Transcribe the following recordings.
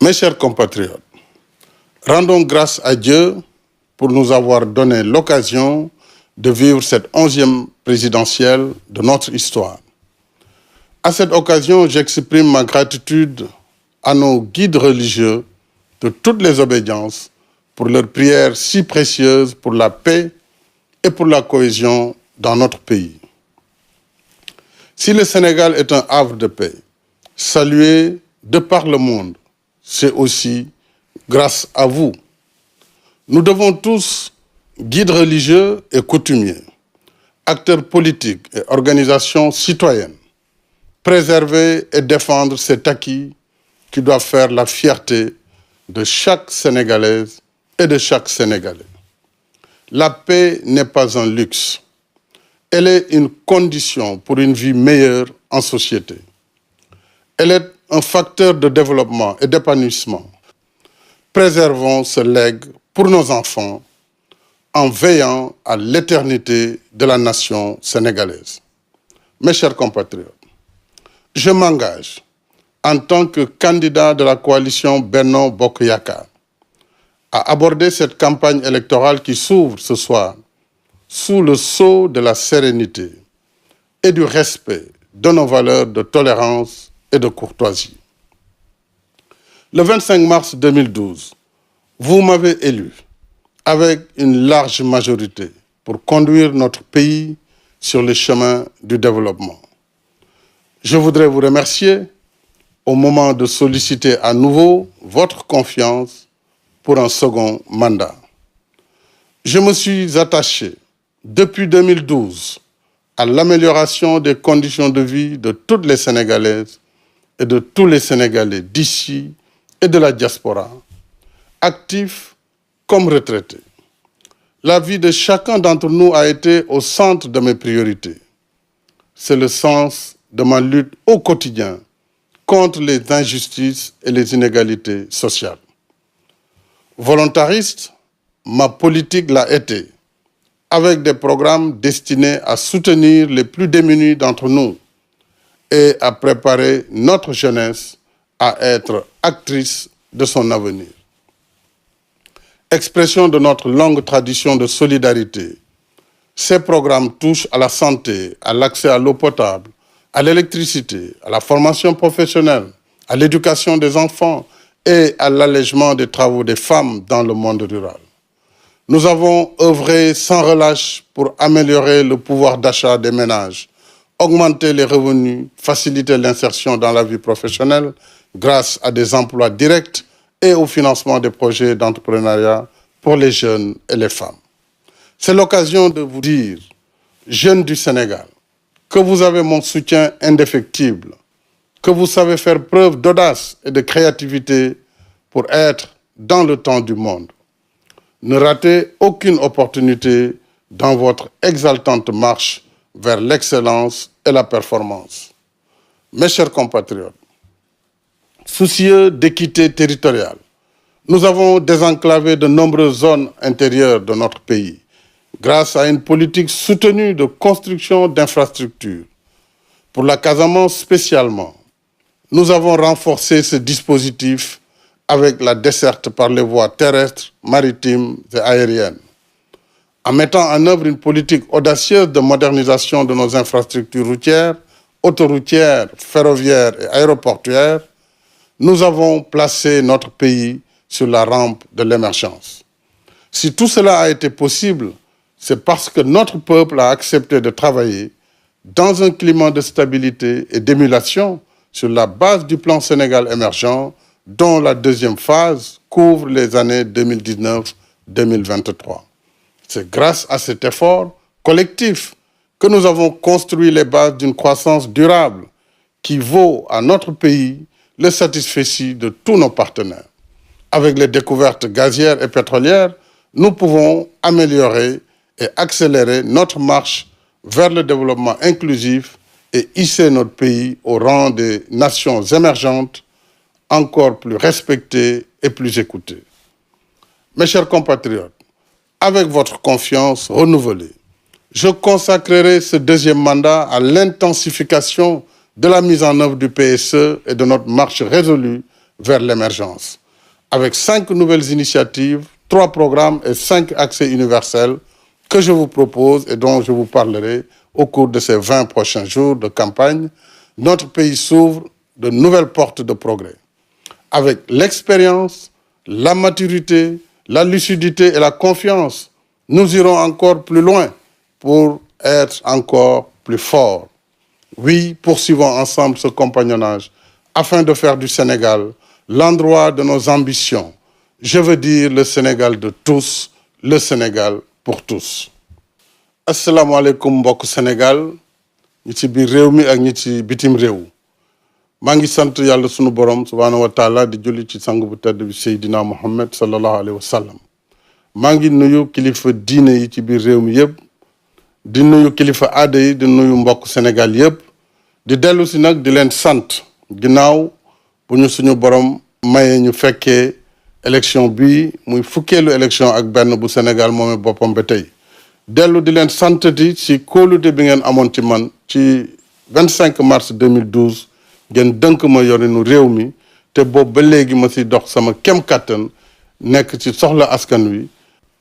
Mes chers compatriotes, rendons grâce à Dieu pour nous avoir donné l'occasion de vivre cette 11e présidentielle de notre histoire. À cette occasion, j'exprime ma gratitude à nos guides religieux de toutes les obédiences pour leurs prières si précieuses pour la paix et pour la cohésion dans notre pays. Si le Sénégal est un havre de paix, salué de par le monde, c'est aussi grâce à vous. Nous devons tous, guides religieux et coutumiers, acteurs politiques et organisations citoyennes, préserver et défendre cet acquis qui doit faire la fierté de chaque Sénégalaise et de chaque Sénégalais. La paix n'est pas un luxe. Elle est une condition pour une vie meilleure en société. Elle est un facteur de développement et d'épanouissement. Préservons ce legs pour nos enfants en veillant à l'éternité de la nation sénégalaise. Mes chers compatriotes, je m'engage en tant que candidat de la coalition Benno Bokk Yakaar à aborder cette campagne électorale qui s'ouvre ce soir sous le sceau de la sérénité et du respect de nos valeurs de tolérance et de courtoisie. Le 25 mars 2012, vous m'avez élu avec une large majorité pour conduire notre pays sur le chemin du développement. Je voudrais vous remercier au moment de solliciter à nouveau votre confiance pour un second mandat. Je me suis attaché depuis 2012 à l'amélioration des conditions de vie de toutes les Sénégalaises et de tous les Sénégalais d'ici et de la diaspora, actifs comme retraités. La vie de chacun d'entre nous a été au centre de mes priorités. C'est le sens de ma lutte au quotidien contre les injustices et les inégalités sociales. Volontariste, ma politique l'a été, avec des programmes destinés à soutenir les plus démunis d'entre nous et à préparer notre jeunesse à être actrice de son avenir. Expression de notre longue tradition de solidarité, ces programmes touchent à la santé, à l'accès à l'eau potable, à l'électricité, à la formation professionnelle, à l'éducation des enfants et à l'allègement des travaux des femmes dans le monde rural. Nous avons œuvré sans relâche pour améliorer le pouvoir d'achat des ménages, augmenter les revenus, faciliter l'insertion dans la vie professionnelle grâce à des emplois directs et au financement des projets d'entrepreneuriat pour les jeunes et les femmes. C'est l'occasion de vous dire, jeunes du Sénégal, que vous avez mon soutien indéfectible, que vous savez faire preuve d'audace et de créativité pour être dans le temps du monde. Ne ratez aucune opportunité dans votre exaltante marche vers l'excellence et la performance. Mes chers compatriotes, soucieux d'équité territoriale, nous avons désenclavé de nombreuses zones intérieures de notre pays grâce à une politique soutenue de construction d'infrastructures. Pour la Casamance spécialement, nous avons renforcé ce dispositif avec la desserte par les voies terrestres, maritimes et aériennes. En mettant en œuvre une politique audacieuse de modernisation de nos infrastructures routières, autoroutières, ferroviaires et aéroportuaires, nous avons placé notre pays sur la rampe de l'émergence. Si tout cela a été possible, c'est parce que notre peuple a accepté de travailler dans un climat de stabilité et d'émulation sur la base du plan Sénégal émergent, dont la deuxième phase couvre les années 2019-2023. C'est grâce à cet effort collectif que nous avons construit les bases d'une croissance durable qui vaut à notre pays le satisfecit de tous nos partenaires. Avec les découvertes gazières et pétrolières, nous pouvons améliorer et accélérer notre marche vers le développement inclusif et hisser notre pays au rang des nations émergentes, encore plus respectées et plus écoutées. Mes chers compatriotes, avec votre confiance renouvelée, je consacrerai ce deuxième mandat à l'intensification de la mise en œuvre du PSE et de notre marche résolue vers l'émergence, avec 5 nouvelles initiatives, 3 programmes et 5 accès universels que je vous propose et dont je vous parlerai au cours de ces 20 prochains jours de campagne. Notre pays s'ouvre de nouvelles portes de progrès. Avec l'expérience, la maturité, la lucidité et la confiance, nous irons encore plus loin pour être encore plus forts. Oui, poursuivons ensemble ce compagnonnage afin de faire du Sénégal l'endroit de nos ambitions. Je veux dire le Sénégal de tous, le Sénégal pour tous. Assalamu alaikum mbokk Sénégal ñi ci biir réew mi ak ñi ci bitim réew. maa ngi sant yàlla sunu borom subhaanahu wa taala di julli ci sang bu tedd bi Seydina Muhammad sallallahu alayhi wa sallam. maa ngi nuyu kilifa diine yi ci biir réew mi yëpp di nuyu kilifa aada yi di nuyu mbokk Sénégal yëpp di dellu si nag di leen sant ginnaaw bu ñu suñu borom maye ñu fekkee élection bi muy fukkeelu élection ak benn bu Sénégal moomee boppam ba tey dellu di leen santati ci kóolute bi ngeen amoon ci man ci 25 mars 2012 ngeen dënk ma yorinu réew mi te boobu ba léegi ma si dox sama kem kàttan nekk ci soxla askan wi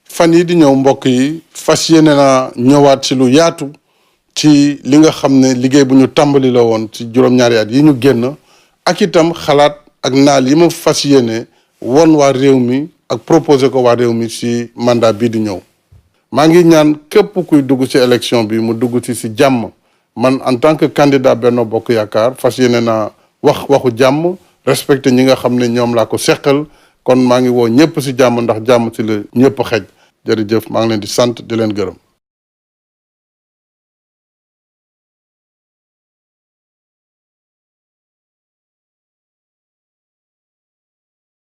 fan yi di ñëw mbokk yi fas yéene naa ñëwaat ci lu yaatu ci li nga xam ne liggéey bu ñu tàmbali la woon ci juróom-ñaari at yi ñu génn ak itam xalaat ak naal yi ma fas yéene won waa réew mi ak proposé ko waa réew mi ci mandat bii di ñëw maa ngi ñaan képp kuy dugg ci élection bi mu dugg ci jàmm man en tant que candidat Benno Bokk Yaakaar fas yéene naa waxu jàmm respecté ñi nga xam ne ñoom laa ko seqal kon maa ngi woo ñëpp ci jàmm ndax jàmm ci la ñëpp xej jërëjëf maa ngi leen di sant di leen gërëm